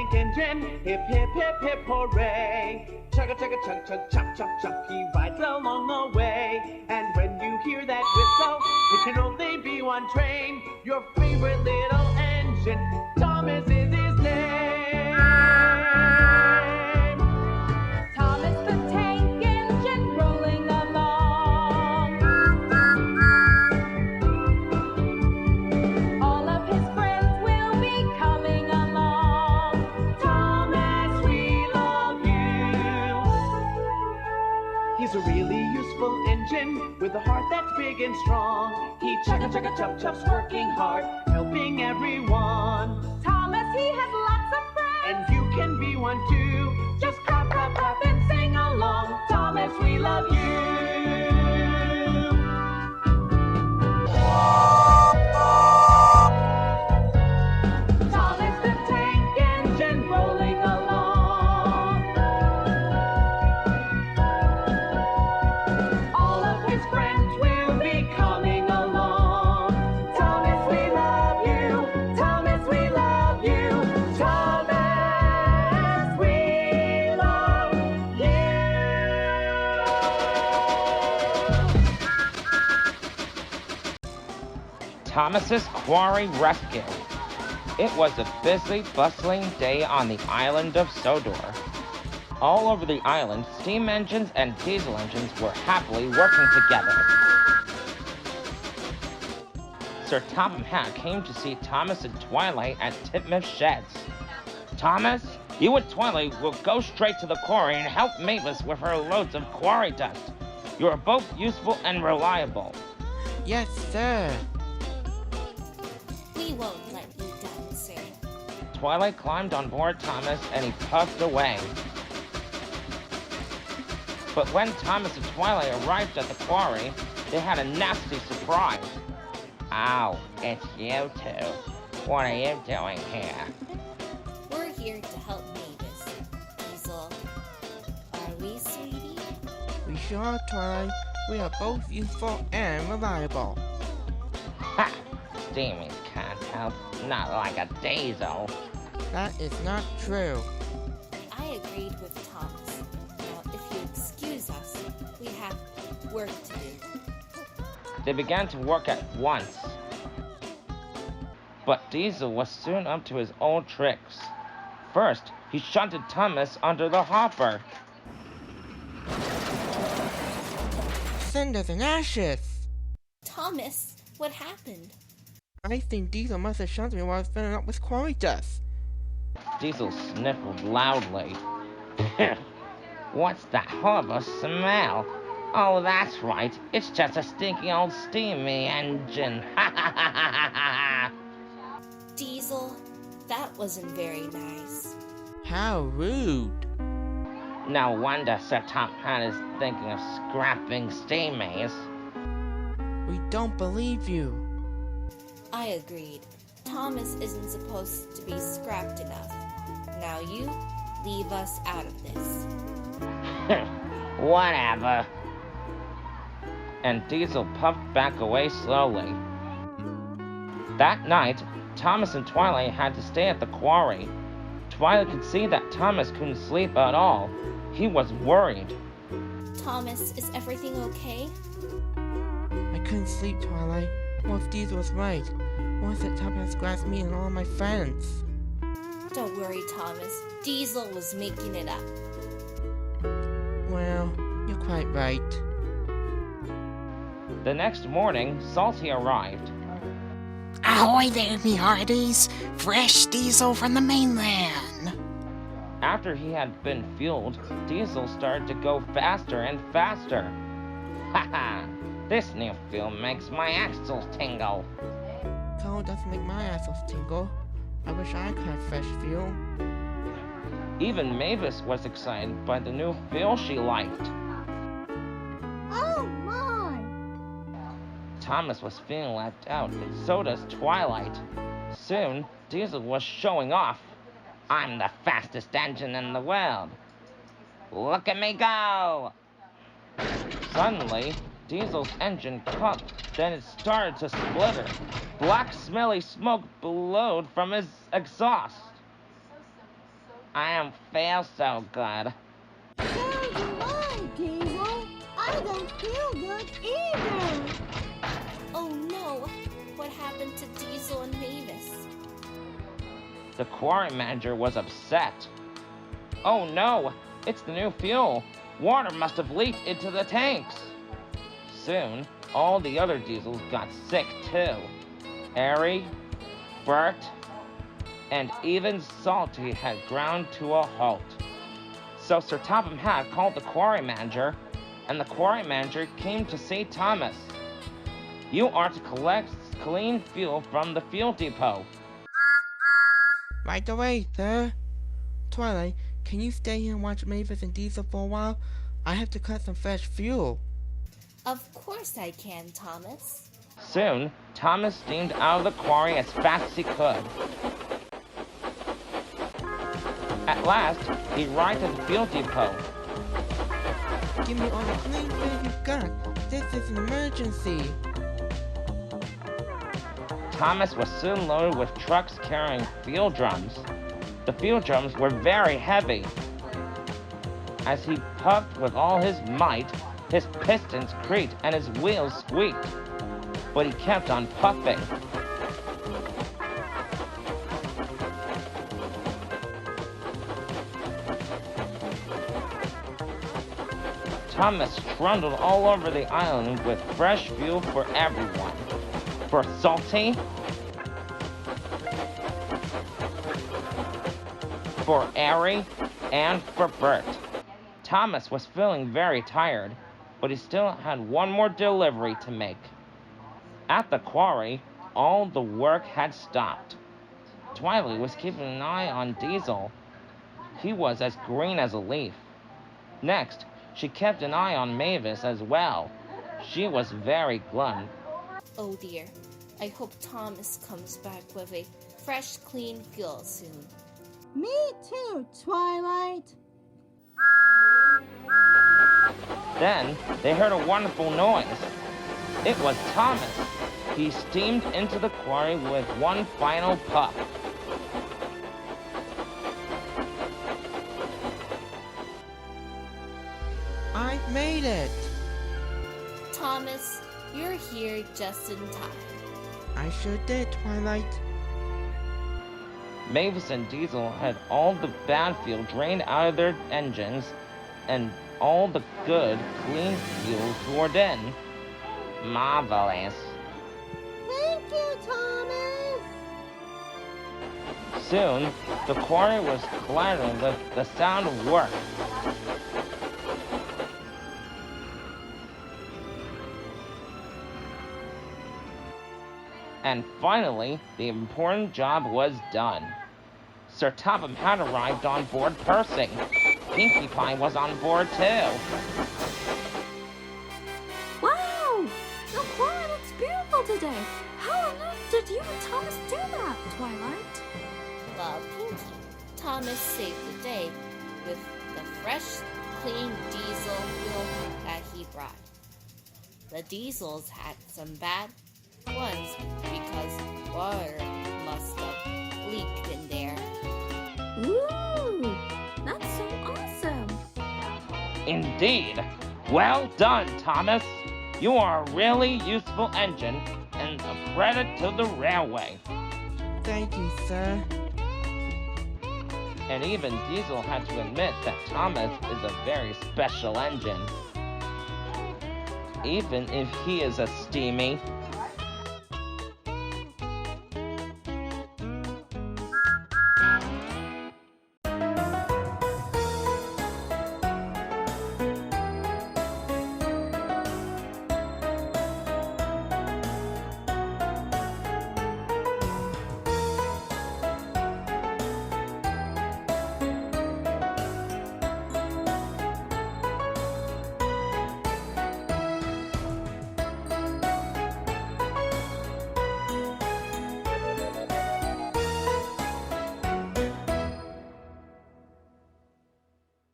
tank engine. Hip, hip, hip, hip, hooray. Chugga, chugga, chug, chug, chop, chop, chop. He rides along the way. And when you hear that whistle, it can only be one train. Your favorite little engine, Thomas is his name. Thomas the tank engine rolling along. All of his friends will be coming along. Thomas, we love you. He's a really useful engine with a heart that's big and strong. He chugga chugga chop chops, working hard, helping everyone. Thomas, he has lots of friends. And you can be one too. Just clap, clap, clap and sing along. Thomas, we love you. Thomas the tank engine rolling along. All of his friends will be coming along. Thomas, we love you. Thomas, we love you. Thomas, we love you. Thomas's Quarry Rescue. It was a busy, bustling day on the island of Sodor. All over the island, steam engines and diesel engines were happily working together. Sir Topham Hatt came to see Thomas and Twilight at Titmuth's sheds. Thomas, you and Twilight will go straight to the quarry and help Mavis with her loads of quarry dust. You are both useful and reliable. Yes, sir. We won't let you down, sir. Twilight climbed on board Thomas and he puffed away. But when Thomas and Twilight arrived at the quarry, they had a nasty surprise. Oh, it's you two. What are you doing here? We're here to help Mavis. Diesel. Are we, sweetie? We sure are, Twilight. We are both useful and reliable. Ha! Steamies can't help. Not like a diesel. That is not true. I agreed with Thomas. Now, if you excuse us, we have work to do. They began to work at once. But Diesel was soon up to his old tricks. First, he shunted Thomas under the hopper. Cinders and ashes! Thomas, what happened? I think Diesel must have shunted me while I was filling up with quarry dust. Diesel sniffled loudly. What's that horrible smell? Oh, that's right. It's just a stinky old steamy engine. Ha ha ha ha ha! Diesel, that wasn't very nice. How rude. No wonder Sir Topham Hatt is thinking of scrapping steamies. We don't believe you. I agreed. Thomas isn't supposed to be scrapped enough. Now you leave us out of this. Whatever. And Diesel puffed back away slowly. That night, Thomas and Twilight had to stay at the quarry. Twilight could see that Thomas couldn't sleep at all. He was worried. Thomas, is everything okay? I couldn't sleep, Twilight. What if Diesel was right? What if that top had scratched me and all my friends? Don't worry, Thomas. Diesel was making it up. Well, you're quite right. The next morning, Salty arrived. Ahoy there, me hearties! Fresh diesel from the mainland! After he had been fueled, Diesel started to go faster and faster. Haha! This new fuel makes my axles tingle. Cold doesn't make my assholes tingle. I wish I could have fresh fuel. Even Mavis was excited by the new fuel she liked. Oh my! Thomas was feeling left out, and so does Twilight. Soon, Diesel was showing off. I'm the fastest engine in the world. Look at me go! Suddenly, Diesel's engine caught, then it started to splutter. Black, smelly smoke billowed from his exhaust. I don't feel so good. So do I, Diesel. I don't feel good either. Oh no! What happened to Diesel and Mavis? The quarry manager was upset. Oh no! It's the new fuel! Water must have leaked into the tanks! Soon, all the other diesels got sick too. Airy, Bert, and even Salty had ground to a halt. So Sir Topham Hatt called the quarry manager, and the quarry manager came to see Thomas. You are to collect clean fuel from the fuel depot. Right away, sir. Twilight, can you stay here and watch Mavis and Diesel for a while? I have to cut some fresh fuel. Of course I can, Thomas. Soon, Thomas steamed out of the quarry as fast as he could. At last, he arrived at the fuel depot. Give me all the clean fuel you've got. This is an emergency. Thomas was soon loaded with trucks carrying fuel drums. The fuel drums were very heavy. As he puffed with all his might, his pistons creaked and his wheels squeaked. But he kept on puffing. Thomas trundled all over the island with fresh fuel for everyone. For Salty, for Airy, and for Bert. Thomas was feeling very tired, but he still had one more delivery to make. At the quarry, all the work had stopped. Twilight was keeping an eye on Diesel. He was as green as a leaf. Next, she kept an eye on Mavis as well. She was very glum. Oh dear. I hope Thomas comes back with a fresh, clean fuel soon. Me too, Twilight. Then they heard a wonderful noise. It was Thomas. He steamed into the quarry with one final puff. I made it. Thomas, you're here just in time. I sure did, Twilight. Mavis and Diesel had all the bad fuel drained out of their engines, and all the good, clean fuel poured in. Marvelous. Thank you, Thomas. Soon, the quarry was clattering with the sound of work. And finally, the important job was done. Sir Topham had arrived on board Percy. Pinkie Pie was on board too. Wow! The quarry looks beautiful today. How on earth did you and Thomas do that, Twilight? Well, Pinky, Thomas saved the day with the fresh, clean diesel fuel that he brought. The diesels had some bad ones because water must have leaked in there. Ooh, that's so awesome. Indeed. Well done, Thomas. You are a really useful engine and a credit to the railway. Thank you, sir. And even Diesel had to admit that Thomas is a very special engine. Even if he is a steamy,